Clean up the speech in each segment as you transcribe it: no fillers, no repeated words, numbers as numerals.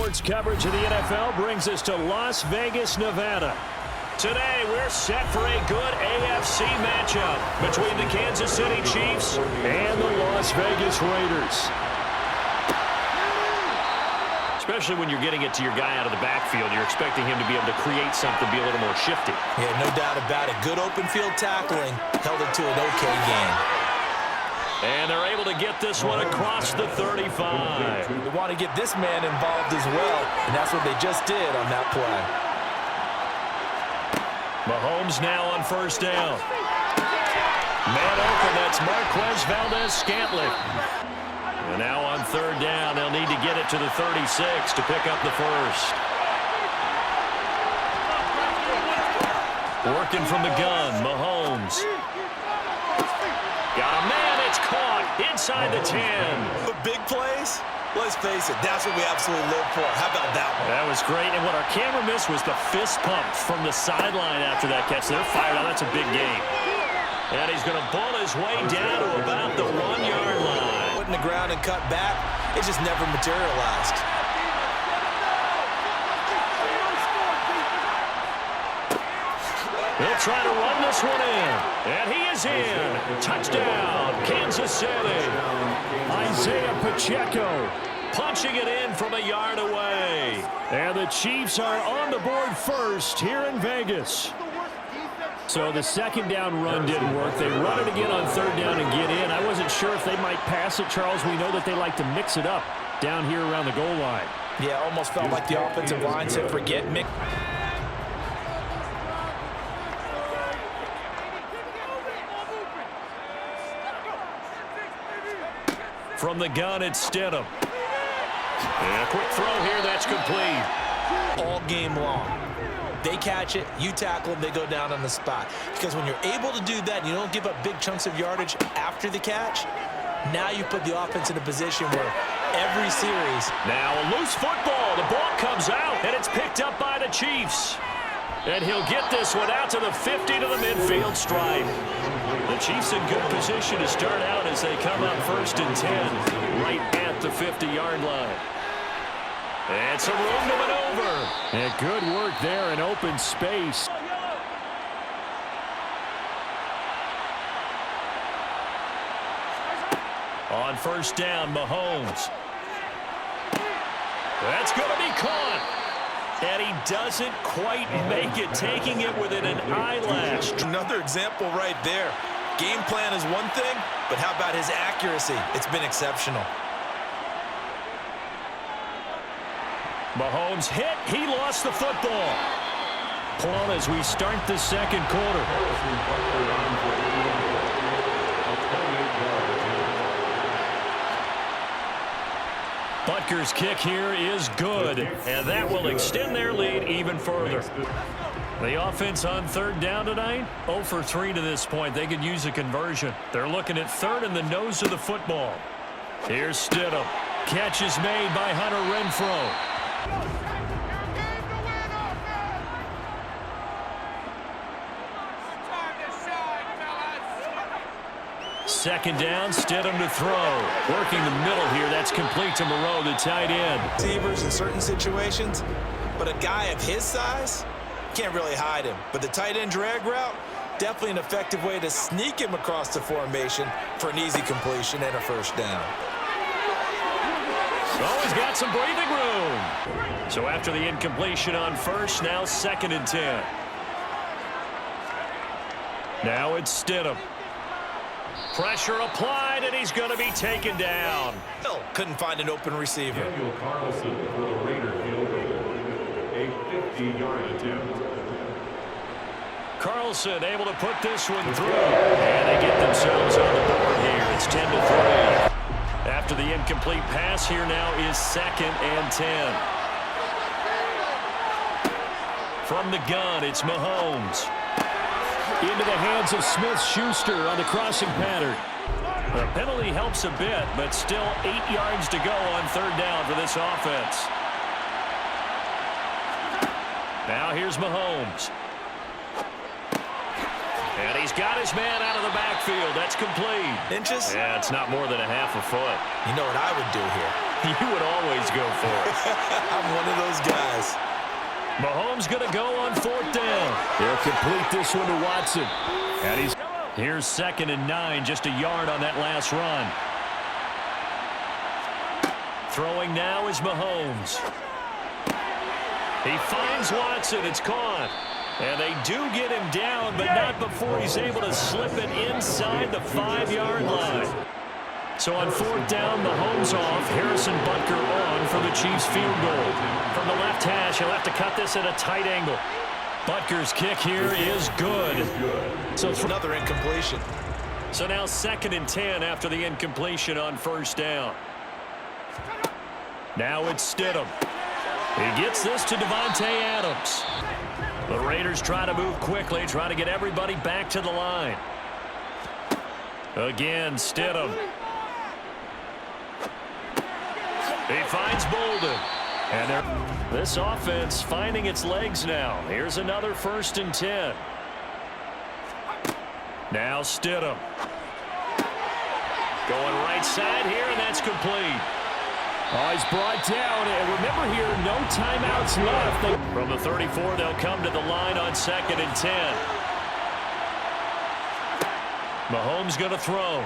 Sports coverage of the NFL brings us to Las Vegas, Nevada. Today, we're set for a good AFC matchup between the Kansas City Chiefs and the Las Vegas Raiders. Especially when you're getting it to your guy out of the backfield, you're expecting him to be able to create something, be a little more shifty. Yeah, no doubt about it. Good open field tackling held it to an okay game. And they're able to get this one across the 35. They want to get this man involved as well, and that's what they just did on that play. Mahomes now on first down. Man open, that's Marquez Valdez-Scantling. And now on third down, they'll need to get it to the 36 to pick up the first. Working from the gun, Mahomes. Got a man, it's caught inside the 10. The big plays? Let's face it, that's what we absolutely live for. How about that one? That was great, and what our camera missed was the fist pump from the sideline after that catch. They're fired out. That's a big game. And he's going to bull his way down to about the 1-yard line. Put in the ground and cut back, it just never materialized. He'll try to run this one in. And he is in. Touchdown, Kansas City. Isaiah Pacheco punching it in from a yard away. And the Chiefs are on the board first here in Vegas. So the second down run didn't work. They run it again on third down and get in. I wasn't sure if they might pass it, Charles. We know that they like to mix it up down here around the goal line. Yeah, almost felt like the offensive line said, forget mix. From the gun, it's Stidham. And a quick throw here, that's complete. All game long. They catch it, you tackle them, they go down on the spot. Because when you're able to do that, you don't give up big chunks of yardage after the catch, now you put the offense in a position where every series. Now a loose football. The ball comes out, and it's picked up by the Chiefs. And he'll get this one out to the 50 to the midfield stripe. The Chiefs in good position to start out as they come up first and 10, right at the 50-yard line. And some room to maneuver. And good work there in open space. On first down, Mahomes. That's going to be caught. And he doesn't quite make it, taking it within an eyelash. Another example right there. Game plan is one thing, but how about his accuracy? It's been exceptional. Mahomes hit. He lost the football. Plum as we start the second quarter. Butker's kick here is good, and that will extend their lead even further. The offense on third down tonight, 0 for 3 to this point. They could use a conversion. They're looking at third in the nose of the football. Here's Stidham. Catch is made by Hunter Renfrow. Second down, Stidham to throw. Working the middle here, that's complete to Moreau, the tight end. Receivers in certain situations, but a guy of his size, can't really hide him. But the tight end drag route, definitely an effective way to sneak him across the formation for an easy completion and a first down. Oh, he's got some breathing room. So after the incompletion on first, now second and 10. Now it's Stidham. Pressure applied, and he's going to be taken down. Still couldn't find an open receiver. Carlson for the Raider a 50-yard attempt. Carlson able to put this one through. And they get themselves on the board here. It's 10-3. After the incomplete pass, here now is second and 10. From the gun, it's Mahomes. Into the hands of Smith-Schuster on the crossing pattern. The penalty helps a bit, but still 8 yards to go on third down for this offense. Now here's Mahomes. And he's got his man out of the backfield. That's complete. Inches? Yeah, it's not more than a half a foot. You know what I would do here? You would always go for it. I'm one of those guys. Mahomes going to go on 4th down. They'll complete this one to Watson. And here's 2nd and 9, just a yard on that last run. Throwing now is Mahomes. He finds Watson. It's caught. And they do get him down, but not before he's able to slip it inside the 5-yard line. So on 4th down, Mahomes off. Harrison Butker on for the Chiefs field goal. From the left hash, he'll have to cut this at a tight angle. Butker's kick here is good. So another incompletion. So now 2nd and 10 after the incompletion on 1st down. Now it's Stidham. He gets this to Devontae Adams. The Raiders try to move quickly, try to get everybody back to the line. Again, Stidham. He finds Bolden. And this offense finding its legs now. Here's another 1st and 10. Now Stidham. Going right side here, and that's complete. Oh, he's brought down, and remember here, no timeouts left. From the 34, they'll come to the line on 2nd and 10. Mahomes going to throw.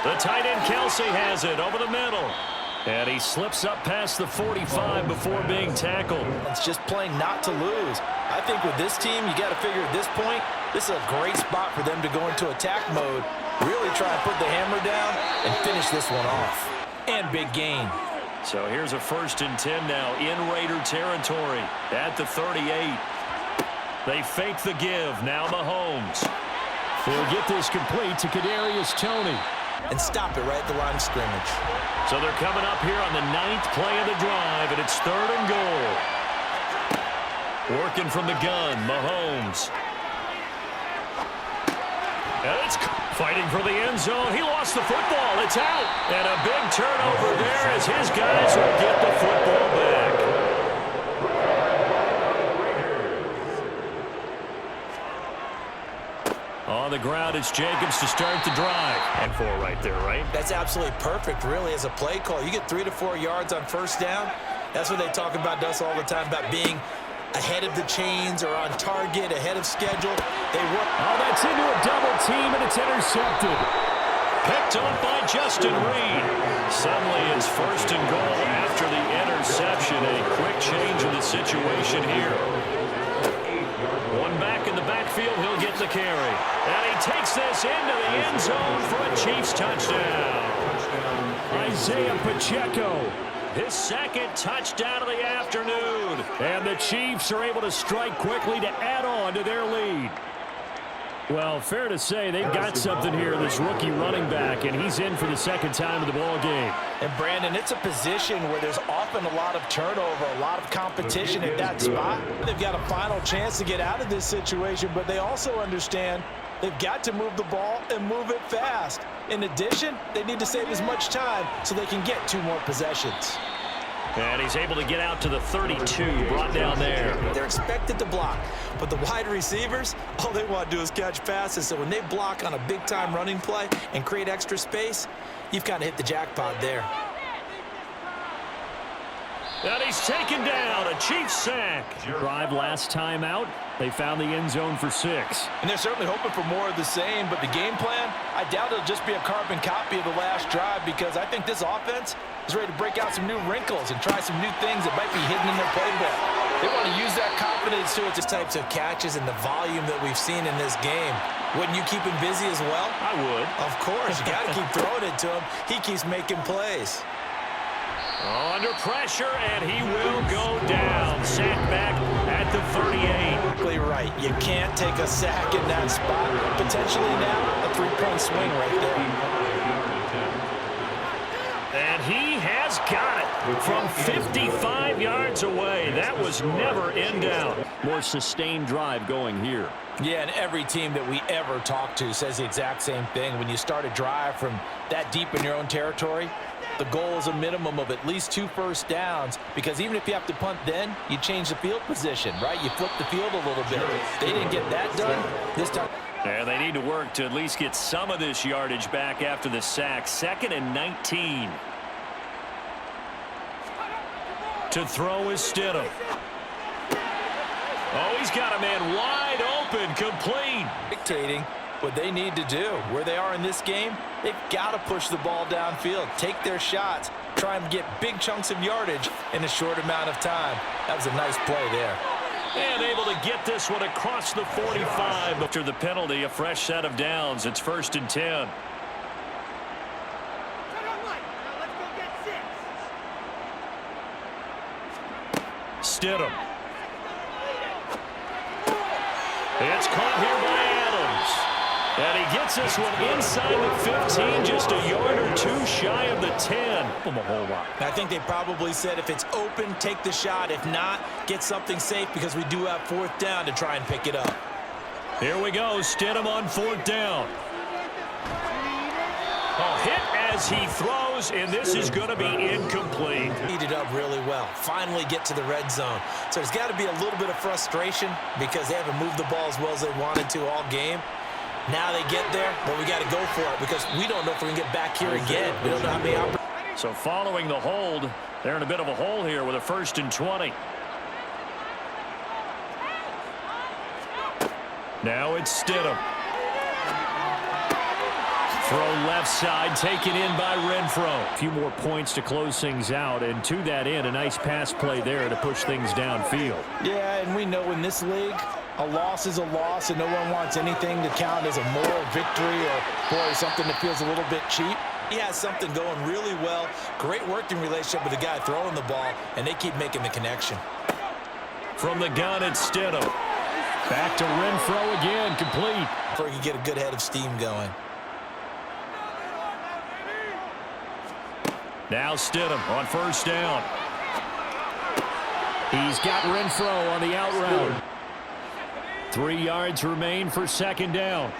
The tight end Kelsey has it over the middle. And he slips up past the 45 before being tackled. It's just playing not to lose. I think with this team, you got to figure at this point, this is a great spot for them to go into attack mode, really try and put the hammer down and finish this one off. And big gain. So here's a 1st and 10 now in Raider territory at the 38. They fake the give. Now Mahomes. He'll get this complete to Kadarius Toney. And stop it right at the line of scrimmage. So they're coming up here on the 9th play of the drive, and it's 3rd and goal. Working from the gun, Mahomes. And it's fighting for the end zone. He lost the football. It's out. And a big turnover there as his guys will get the football back. On the ground, it's Jacobs to start the drive. And 4 right there, right? That's absolutely perfect, really, as a play call. You get 3 to 4 yards on 1st down. That's what they talk about us all the time, about being ahead of the chains or on target, ahead of schedule. They work. Oh, that's into a double team, and it's intercepted. Picked up by Justin Reed. Suddenly it's 1st and goal after the interception. A quick change in the situation here. One back in the backfield, he'll get the carry. And he takes this into the end zone for a Chiefs touchdown. Isaiah Pacheco. His 2nd touchdown of the afternoon. And the Chiefs are able to strike quickly to add on to their lead. Well, fair to say they've got something here, this rookie running back, and he's in for the 2nd time of the ball game. And, Brandon, it's a position where there's often a lot of turnover, a lot of competition at that spot. They've got a final chance to get out of this situation, but they also understand they've got to move the ball and move it fast. In addition, they need to save as much time so they can get 2 more possessions. And he's able to get out to the 32, brought down there. They're expected to block, but the wide receivers, all they want to do is catch passes. So when they block on a big-time running play and create extra space, you've kind of hit the jackpot there. And he's taken down, a Chiefs sack. Drive last time out, they found the end zone for 6. And they're certainly hoping for more of the same, but the game plan, I doubt it'll just be a carbon copy of the last drive, because I think this offense is ready to break out some new wrinkles and try some new things that might be hidden in their playbook. They want to use that confidence to it. Just types of catches and the volume that we've seen in this game. Wouldn't you keep him busy as well? I would. Of course. You got to keep throwing it to him. He keeps making plays. Under pressure, and he will go down. Sack back at the 38. Exactly right. You can't take a sack in that spot. Potentially now a 3-point swing right there. And he has got it from 55 yards away. That was never in doubt. More sustained drive going here. Yeah, and every team that we ever talk to says the exact same thing. When you start a drive from that deep in your own territory, the goal is a minimum of at least 2 first downs, because even if you have to punt then, you change the field position, right? You flip the field a little bit. They didn't get that done this time. And they need to work to at least get some of this yardage back after the sack. 2nd and 19. To throw is Stidham. Oh, he's got a man wide open, complete. Dictating what they need to do. Where they are in this game, they've got to push the ball downfield, take their shots, try and get big chunks of yardage in a short amount of time. That was a nice play there. And able to get this one across the 45. After the penalty, a fresh set of downs. It's 1st and 10. Stidham. It's caught here by Adams. And he gets this one inside the 15, just a yard or two shy of the 10. From a whole lot. I think they probably said if it's open, take the shot. If not, get something safe because we do have 4th down to try and pick it up. Here we go. Stidham on 4th down. A hit as he throws, and this is going to be incomplete. Heated up really well. Finally get to the red zone. So there's got to be a little bit of frustration because they haven't moved the ball as well as they wanted to all game. Now they get there, but we got to go for it because we don't know if we can get back here again. We don't know how many opportunities. So following the hold, they're in a bit of a hole here with a 1st and 20. Now it's Stidham. Throw left side, taken in by Renfro. A few more points to close things out, and to that end, a nice pass play there to push things downfield. Yeah, and we know in this league, a loss is a loss, and no one wants anything to count as a moral victory or, boy, something that feels a little bit cheap. He has something going really well. Great working relationship with the guy throwing the ball, and they keep making the connection. From the gun, it's Stidham. Back to Renfro again, complete. Before he can get a good head of steam going. Now Stidham on 1st down. He's got Renfro on the out route. 3 yards remain for 2nd down.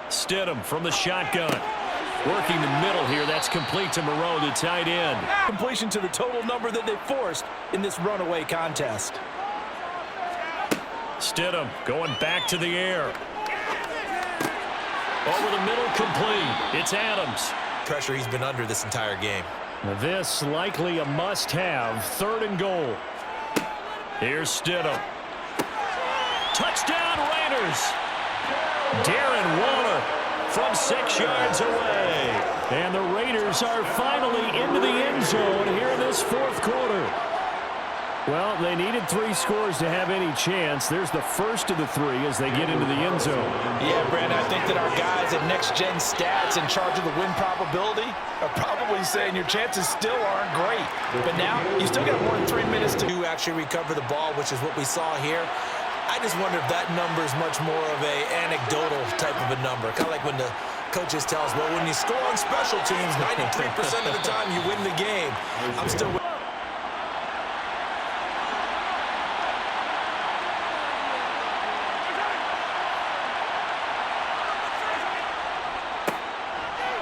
Stidham from the shotgun. Working the middle here. That's complete to Moreau, the tight end. Completion to the total number that they forced in this runaway contest. Stidham going back to the air. Over the middle, complete. It's Adams. Pressure he's been under this entire game. This likely a must-have. 3rd and goal. Here's Stidham. Touchdown, Raiders. Darren Waller from 6 yards away. And the Raiders are finally into the end zone here in this 4th quarter. Well, they needed 3 scores to have any chance. There's the first of the 3 as they get into the end zone. Yeah, Brandon, I think that our guys at Next Gen Stats in charge of the win probability are probably saying your chances still aren't great. But now you still got more than 3 minutes to actually recover the ball, which is what we saw here. I just wonder if that number is much more of a anecdotal type of a number. Kind of like when the coaches tell us, well, when you score on special teams, 93% of the time you win the game. I'm still with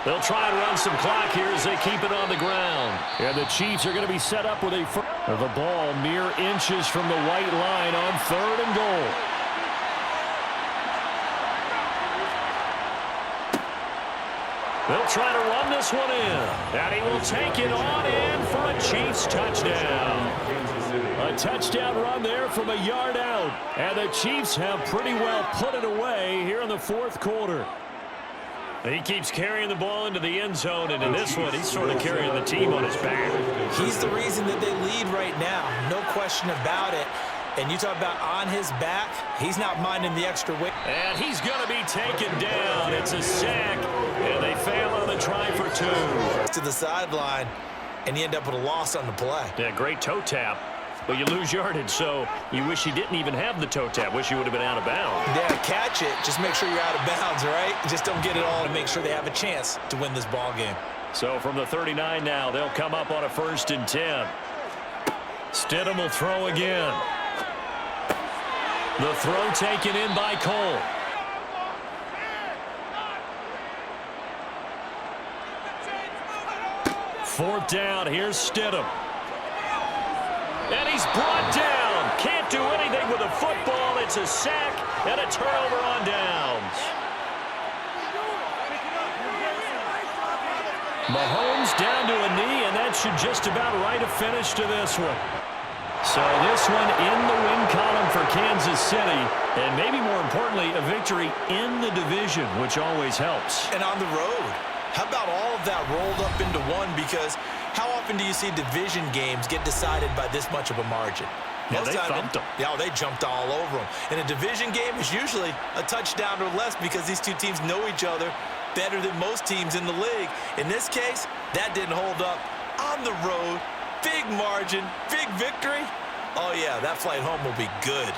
They'll try and run some clock here as they keep it on the ground. And the Chiefs are going to be set up with the ball mere inches from the white line on 3rd and goal. They'll try to run this one in. And he will take it on in for a Chiefs touchdown. A touchdown run there from a yard out. And the Chiefs have pretty well put it away here in the 4th quarter. He keeps carrying the ball into the end zone, and in this one, he's sort of carrying the team on his back. He's the reason that they lead right now. No question about it. And you talk about on his back, he's not minding the extra weight. And he's going to be taken down. It's a sack, and they fail on the try for 2. To the sideline, and you end up with a loss on the play. Yeah, great toe tap. But you lose yardage, so you wish you didn't even have the toe tap. Wish you would have been out of bounds. Yeah, catch it. Just make sure you're out of bounds, all right? Just don't get it all to make sure they have a chance to win this ball game. So from the 39 now, they'll come up on a 1st and 10. Stidham will throw again. The throw taken in by Cole. Fourth down, here's Stidham. And he's brought down. Can't do anything with the football. It's a sack and a turnover on downs. Mahomes down to a knee, and that should just about write a finish to this one. So this one in the win column for Kansas City, and maybe more importantly, a victory in the division, which always helps. And on the road, how about all of that rolled up into one? Because how often do you see division games get decided by this much of a margin? Yeah, they thumped them. Yeah, they jumped all over them. And a division game is usually a touchdown or less because these two teams know each other better than most teams in the league. In this case, that didn't hold up. On the road, big margin, big victory. Oh, yeah, that flight home will be good.